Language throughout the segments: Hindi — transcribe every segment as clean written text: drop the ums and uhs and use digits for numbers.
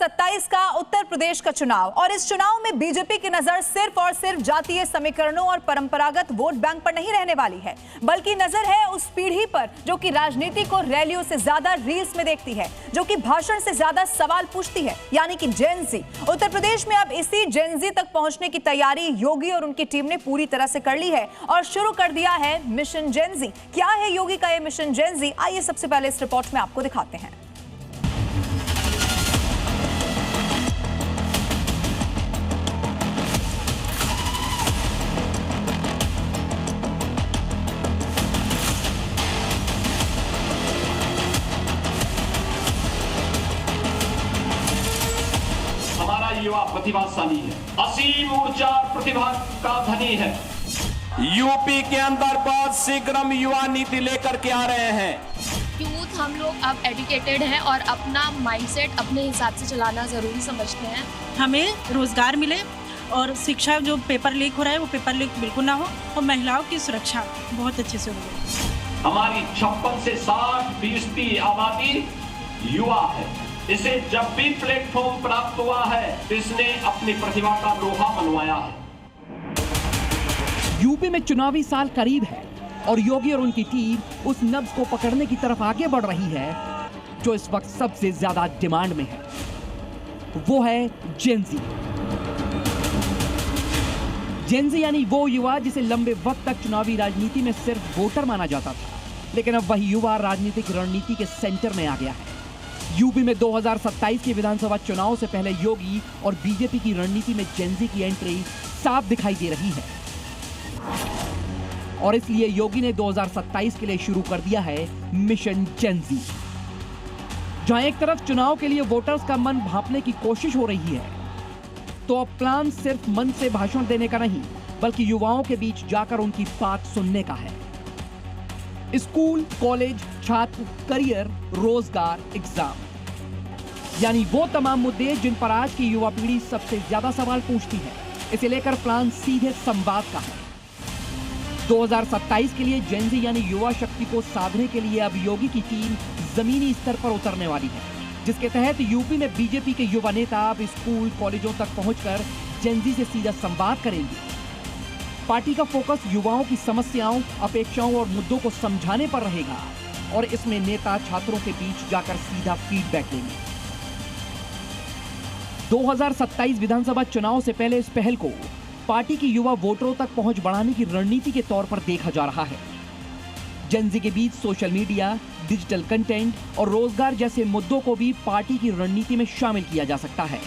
2027 का उत्तर प्रदेश का चुनाव और इस चुनाव में बीजेपी की नजर सिर्फ और सिर्फ जातीय समीकरणों और परंपरागत वोट बैंक पर नहीं रहने वाली है, बल्कि नजर है उस पीढ़ी पर जो कि राजनीति को रैलियों से ज्यादा रील्स में देखती है, जो कि भाषण से ज्यादा सवाल पूछती है, यानी कि जेन जी। उत्तर प्रदेश में अब इसी जेन जी तक पहुंचने की तैयारी योगी और उनकी टीम ने पूरी तरह से कर ली है और शुरू कर दिया है मिशन जेन जी। क्या है योगी का यह मिशन जेन जी, आइए सबसे पहले इस रिपोर्ट में आपको दिखाते हैं। युवा प्रतिभाशाली है, असीम ऊर्जा प्रतिभा का धनी है। यूपी के अंदर बहुत शीघ्र हम युवा नीति लेकर के आ रहे हैं। यूथ हम लोग अब एजुकेटेड हैं और अपना माइंडसेट अपने हिसाब से चलाना जरूरी समझते हैं। हमें रोजगार मिले और शिक्षा, जो पेपर लीक हो रहा है वो पेपर लीक बिल्कुल ना हो और महिलाओं की सुरक्षा बहुत अच्छे से हो। हमारी 56 से 60% आबादी युवा है। इसे जब भी प्लेटफॉर्म प्राप्त हुआ है, इसने अपनी प्रतिभा का लोहा मनवाया है। यूपी में चुनावी साल करीब है और योगी और उनकी टीम उस नब्ज को पकड़ने की तरफ आगे बढ़ रही है जो इस वक्त सबसे ज्यादा डिमांड में है। वो है जेन जी। जेन जी यानी वो युवा जिसे लंबे वक्त तक चुनावी राजनीति में सिर्फ वोटर माना जाता था, लेकिन अब वही युवा राजनीतिक रणनीति के सेंटर में आ गया है। यूपी में 2027 के विधानसभा चुनाव से पहले योगी और बीजेपी की रणनीति में जेन जी की एंट्री साफ दिखाई दे रही है और इसलिए योगी ने 2027 के लिए शुरू कर दिया है मिशन जेन जी। जहां एक तरफ चुनाव के लिए वोटर्स का मन भांपने की कोशिश हो रही है, तो अब प्लान सिर्फ मन से भाषण देने का नहीं, बल्कि युवाओं के बीच जाकर उनकी बात सुनने का है। स्कूल, कॉलेज, छात्र, करियर, रोजगार, एग्जाम, यानी वो तमाम मुद्दे जिन पर आज की युवा पीढ़ी सबसे ज्यादा सवाल पूछती है। इसे लेकर प्लान सीधे संवाद का है। 2027 के लिए जेन जी यानी युवा शक्ति को साधने के लिए अब योगी की टीम जमीनी स्तर पर उतरने वाली है, जिसके तहत यूपी में बीजेपी के युवा नेता अब स्कूल, कॉलेजों तक पहुंचकर जेन जी से सीधा संवाद करेंगे। पार्टी का फोकस युवाओं की समस्याओं, अपेक्षाओं और मुद्दों को समझाने पर रहेगा और इसमें नेता छात्रों के बीच जाकर सीधा फीडबैक लेंगे। 2027 विधानसभा चुनाव से पहले इस पहल को पार्टी की युवा वोटरों तक पहुंच बढ़ाने की रणनीति के तौर पर देखा जा रहा है। जेन जी के बीच सोशल मीडिया, डिजिटल कंटेंट और रोजगार जैसे मुद्दों को भी पार्टी की रणनीति में शामिल किया जा सकता है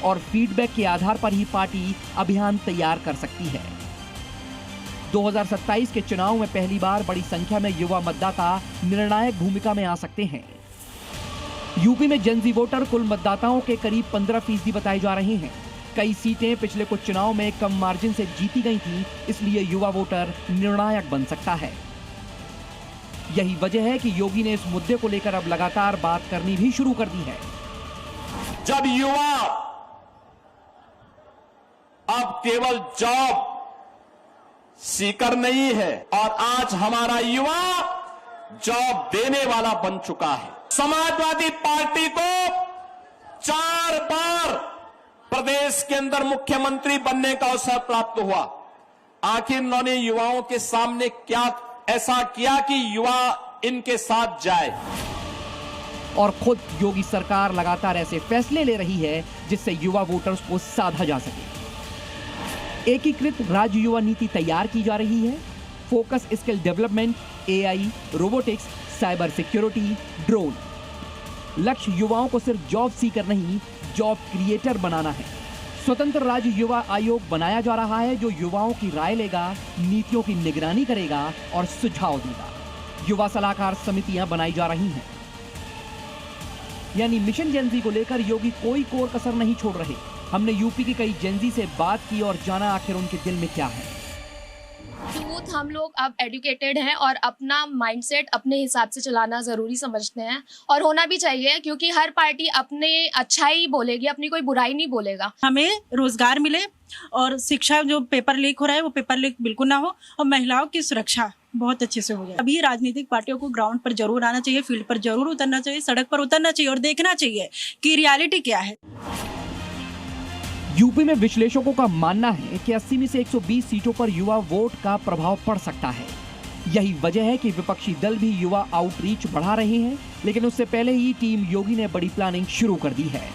और फीडबैक के आधार पर ही पार्टी अभियान तैयार कर सकती है। 2027 के चुनाव में पहली बार बड़ी संख्या में युवा मतदाता निर्णायक भूमिका में आ सकते हैं। यूपी में जेन जी वोटर कुल मतदाताओं के करीब 15% बताए जा रहे हैं। कई सीटें पिछले कुछ चुनाव में कम मार्जिन से जीती गई थी, इसलिए युवा वोटर निर्णायक बन सकता है। यही वजह है कि योगी ने इस मुद्दे को लेकर अब लगातार बात करनी भी शुरू कर दी है। जब युवा अब केवल जॉब सीकर नहीं है और आज हमारा युवा जॉब देने वाला बन चुका है। समाजवादी पार्टी को 4 बार प्रदेश के अंदर मुख्यमंत्री बनने का अवसर प्राप्त हुआ। आखिर उन्होंने युवाओं के सामने क्या ऐसा किया कि युवा इनके साथ जाए? और खुद योगी सरकार लगातार ऐसे फैसले ले रही है जिससे युवा वोटर्स को साधा जा सके। एकीकृत राज्य युवा नीति तैयार की जा रही है। Focus skill development, AI, robotics, cyber security, drone. लक्ष्य युवाओं को सिर्फ जॉब सीकर नहीं, जॉब क्रिएटर बनाना है। स्वतंत्र राज्य युवा आयोग बनाया जा रहा है जो युवाओं की राय लेगा, नीतियों की निगरानी करेगा और सुझाव देगा। युवा सलाहकार समितियां बनाई जा रही हैं। यानी मिशन जेन जी को लेकर योगी कोई कोर कसर नहीं छोड़ रहे। हमने यूपी की कई जेन जी से बात की और जाना आखिर उनके दिल में क्या है। यूथ हम लोग अब एजुकेटेड हैं और अपना माइंडसेट अपने हिसाब से चलाना जरूरी समझते हैं और होना भी चाहिए, क्योंकि हर पार्टी अपने अच्छाई बोलेगी, अपनी कोई बुराई नहीं बोलेगा। हमें रोजगार मिले और शिक्षा, जो पेपर लीक हो रहा है वो पेपर लीक बिल्कुल ना हो और महिलाओं की सुरक्षा बहुत अच्छे से हो गया। अभी राजनीतिक पार्टियों को ग्राउंड पर जरूर आना चाहिए, फील्ड पर जरूर उतरना चाहिए, सड़क पर उतरना चाहिए और देखना चाहिए कि रियलिटी क्या है। यूपी में विश्लेषकों का मानना है कि 80 में से 120 सीटों पर युवा वोट का प्रभाव पड़ सकता है। यही वजह है कि विपक्षी दल भी युवा आउटरीच बढ़ा रहे हैं, लेकिन उससे पहले ही टीम योगी ने बड़ी प्लानिंग शुरू कर दी है।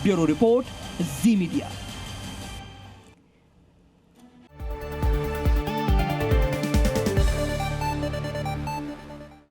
ब्यूरो रिपोर्ट, जी मीडिया।